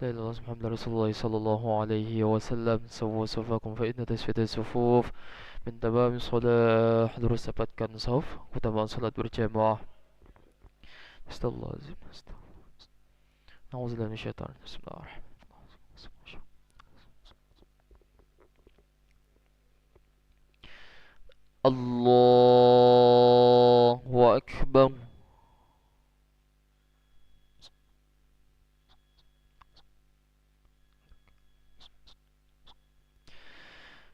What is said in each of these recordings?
لا إله إلا الله محمد رسول الله صلى الله عليه وسلم. سووا صفاكم فإن تسوية الصفوف من تمام الصلاة. Terus dapatkan saf keutamaan salat berjamaah. Astagfirullahaladzim. A'udzubillahi minasyaitonir rajim. Bismillahirrahmanirrahim. Allahu Akbar.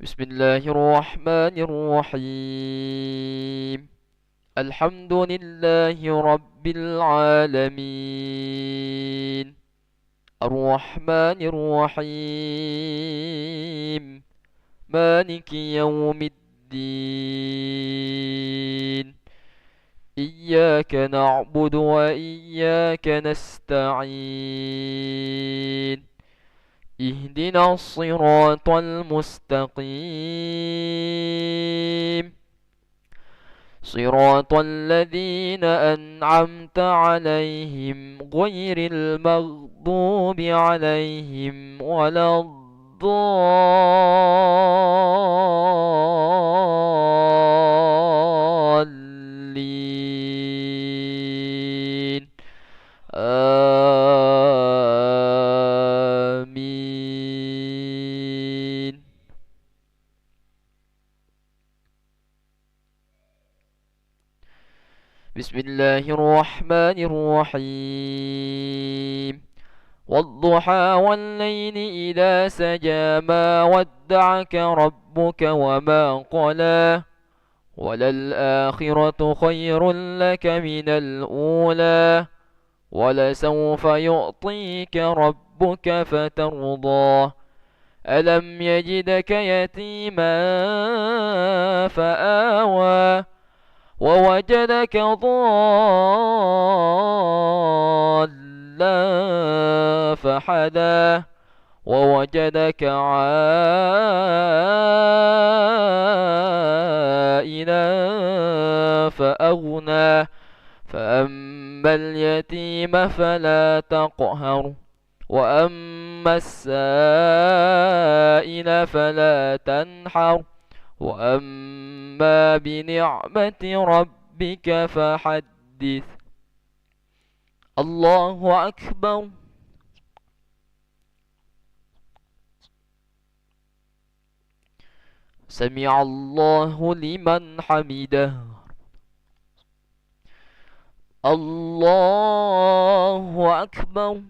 Bismillahirrahmanirrahim. Alhamdulillahi Rabbil Alamin. Ar-Rahmanir-Rahim. Maliki Yawmiddin. Iyyaka na'budu wa iyyaka nasta'in. Ihdina as-siratal mustaqim. Siratal ladzina an'amta 'alaihim ghairil maghdubi 'alaihim waladdallin. Amin. Bismillahirrahmanirrahim. Wadduha wal-laili idha saja ma wadda'aka rabbuka wa ma qala. Walal-akhiratu khairun laka minal ula. Walasawfa yu'tika rabbuka fatardah. Alam yajidaka yatiman fa'awa. ووجدك ضالا فحدا ووجدك عائلا فأغنى فأما اليتيم فلا تقهر وأما السائل فلا تنحر وأما بنعمة ربك فحدث. الله أكبر. سمع الله لمن حمده. الله أكبر.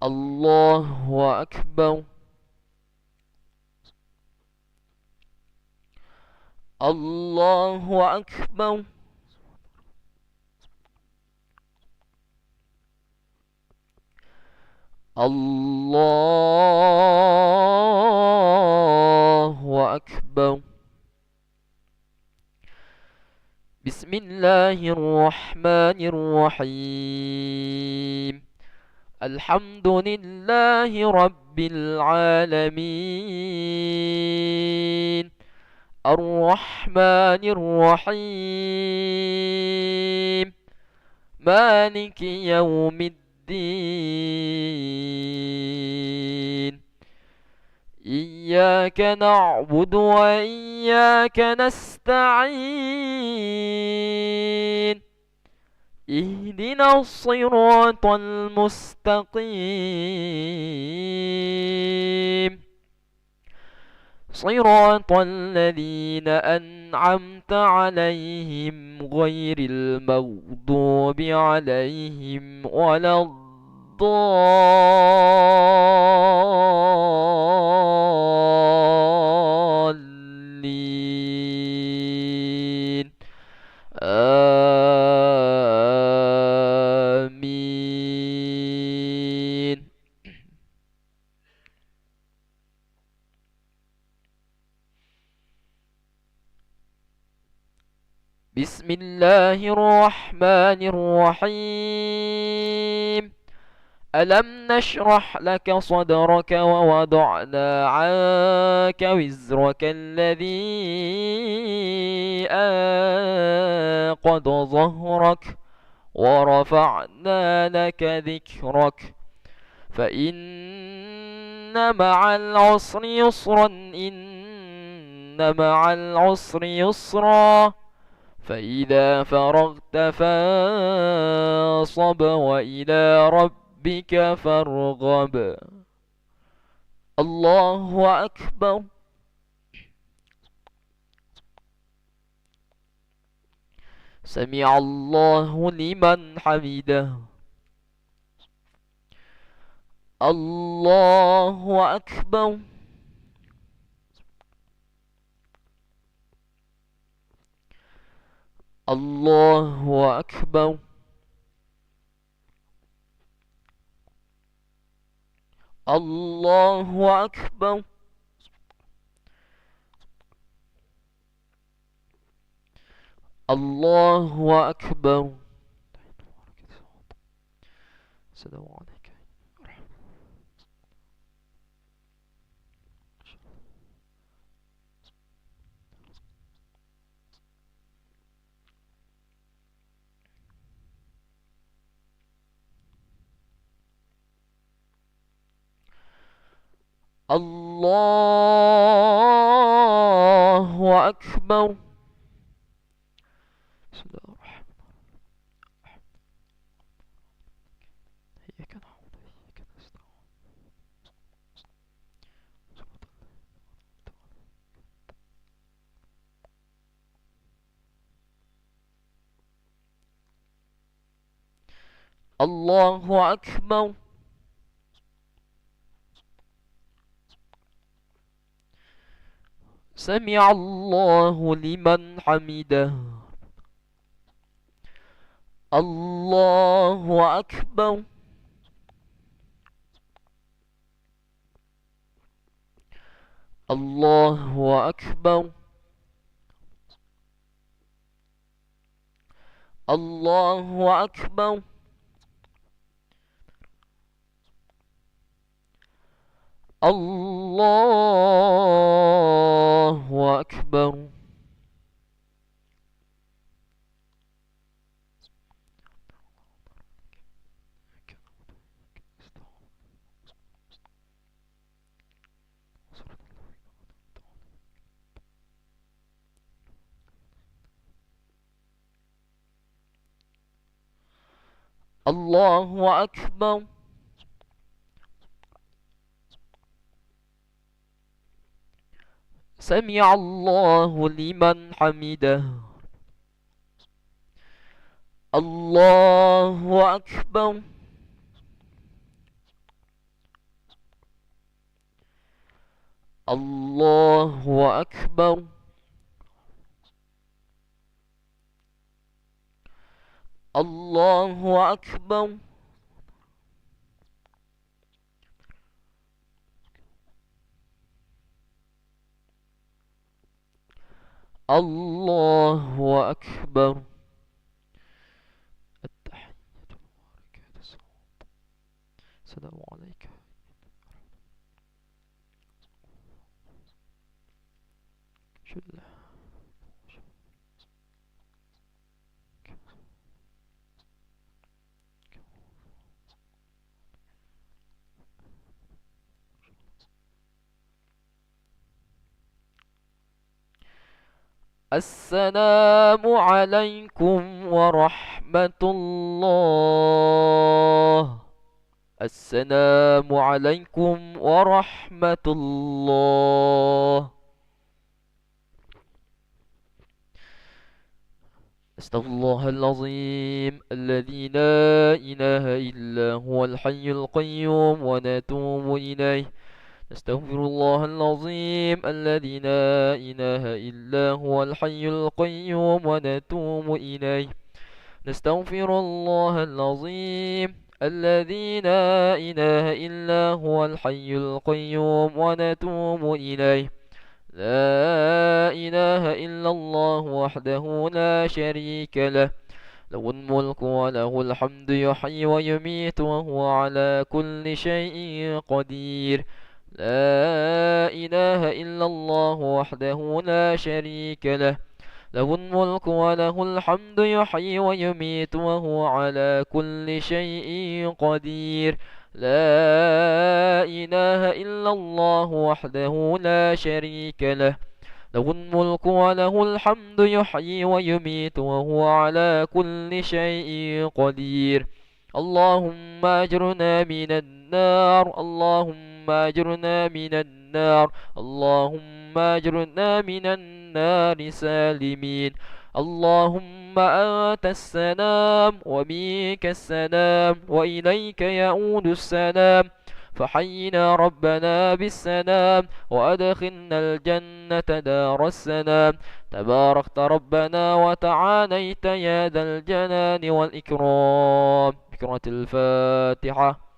الله أكبر. الله أكبر. الله أكبر. بسم الله الرحمن الرحيم. الحمد لله رب العالمين. الرحمن الرحيم. مالك يوم الدين. إياك نعبد وإياك نستعين. اهدنا الصراط المستقيم. صراط الذين أنعمت عليهم غير المغضوب عليهم ولا الضالين. آمين. بسم الله الرحمن الرحيم. ألم نشرح لك صدرك ووضعنا عنك وزرك الذي أنقض ظهرك ورفعنا لك ذكرك فإن مع العسر يسرا إن مع العسر يسرا فإذا فرغت فانصب وإلى ربك فارغب. الله أكبر. سمع الله لمن حمده. الله أكبر. الله أكبر. الله أكبر. الله أكبر. السلام عليك. الله أكبر. بسم الله الرحمن الرحيم. إياك نعبد وإياك نستعين. الله أكبر. سمع الله لمن حمده. الله أكبر. الله أكبر. الله أكبر. الله أكبر. الله أكبر. سمع الله لمن حمده. الله أكبر. الله أكبر. الله أكبر. الله أكبر. التحية المباركة. السلام عليك. السلام عليكم ورحمة الله. السلام عليكم ورحمة الله. أستغفر الله العظيم الذي لا إله إلا هو الحي القيوم ونتوب إليه. نستغفر الله العظيم الذي لا إله إلا هو الحي القيوم ونتوب إليه. نستغفر الله العظيم الذي لا إله إلا هو الحي القيوم ونتوب إليه. لا إله إلا الله وحده لا شريك له له الملك وله الحمد يحيي ويميت وهو على كل شيء قدير. لا إله إلا الله وحده لا شريك له له الملك وله الحمد يحيي ويميت وهو على كل شيء قدير. لا إله إلا الله وحده لا شريك له، له الملك وله الحمد يحيي ويميت وهو على كل شيء قدير. اللهم أجرنا من النار، اللهم أجرنا من النار، اللهم أجرنا من النار سالمين. اللهم أنت السلام ومنك السلام وإليك يعود السلام، فحينا ربنا بالسلام وأدخلنا الجنة دار السلام. تباركت ربنا وتعاليت يا ذا الجلال والإكرام. بقراءة الفاتحة.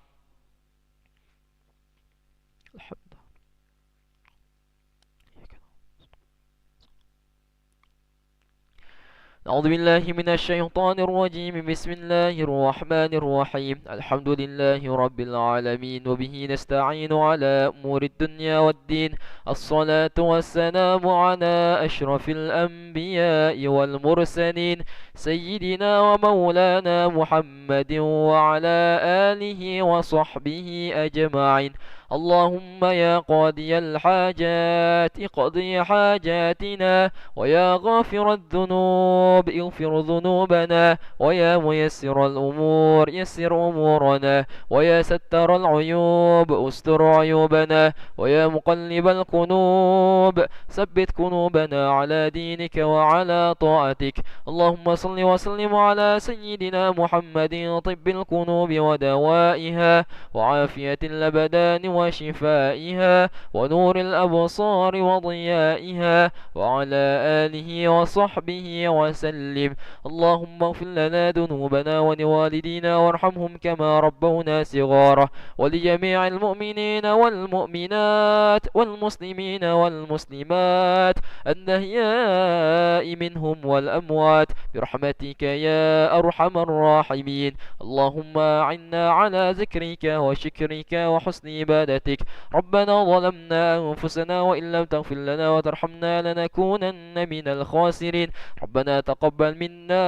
أعوذ بالله من الشيطان الرجيم. بسم الله الرحمن الرحيم. الحمد لله رب العالمين، وبه نستعين على أمور الدنيا والدين. الصلاة والسلام على أشرف الأنبياء والمرسلين، سيدنا ومولانا محمد وعلى آله وصحبه أجمعين. اللهم يا قاضي الحاجات اقضي حاجاتنا، ويا غافر الذنوب اغفر ذنوبنا، ويا ميسر الأمور يسر أمورنا، ويا ستر العيوب استر عيوبنا، ويا مقلب القلوب ثبت قلوبنا على دينك وعلى طاعتك. اللهم صل وسلم على سيدنا محمد طب القلوب ودوائها، وعافية الأبدان وشفائها، ونور الأبصار وضيائها، وعلى آله وصحبه وسلم. اللهم اغفر لنا ذنوبنا ولوالدينا وارحمهم كما ربونا صغارا، ولجميع المؤمنين والمؤمنات والمسلمين والمسلمات الأحياء منهم والأموات برحمتك يا أرحم الراحمين. اللهم أعنا على ذكرك وشكرك وحسن عبادتك. ربنا ظلمنا أنفسنا وإن لم تغفر لنا وترحمنا لنكونن من الخاسرين. ربنا تقبل منا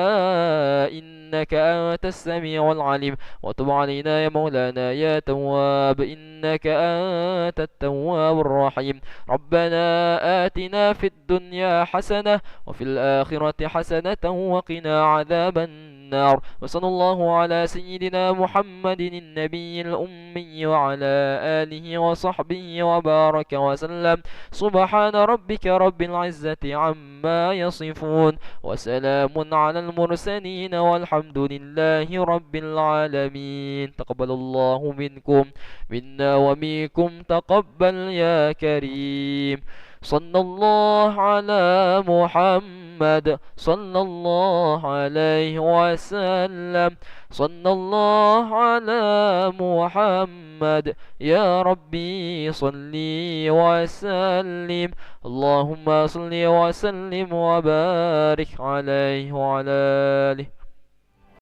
إنك أنت السميع العليم، وتب علينا يا مولانا يا تواب إنك أنت التواب الرحيم. ربنا آتنا في الدنيا حسنة وفي الآخرة حسنة وقنا عذاب النار. وصلى الله على سيدنا محمد النبي الأمي وعلى آله وصحبه وبارك وسلم. سبحان ربك رب العزة عما يصفون، وسلام على المرسلين، والحمد لله رب العالمين. تقبل الله منكم منا ومنكم تقبل يا كريم. صلى الله على محمد صلى الله عليه وسلم. صلى الله على محمد يا ربي صلي وسلم. اللهم صل وسلم وبارك عليه وعلى آله.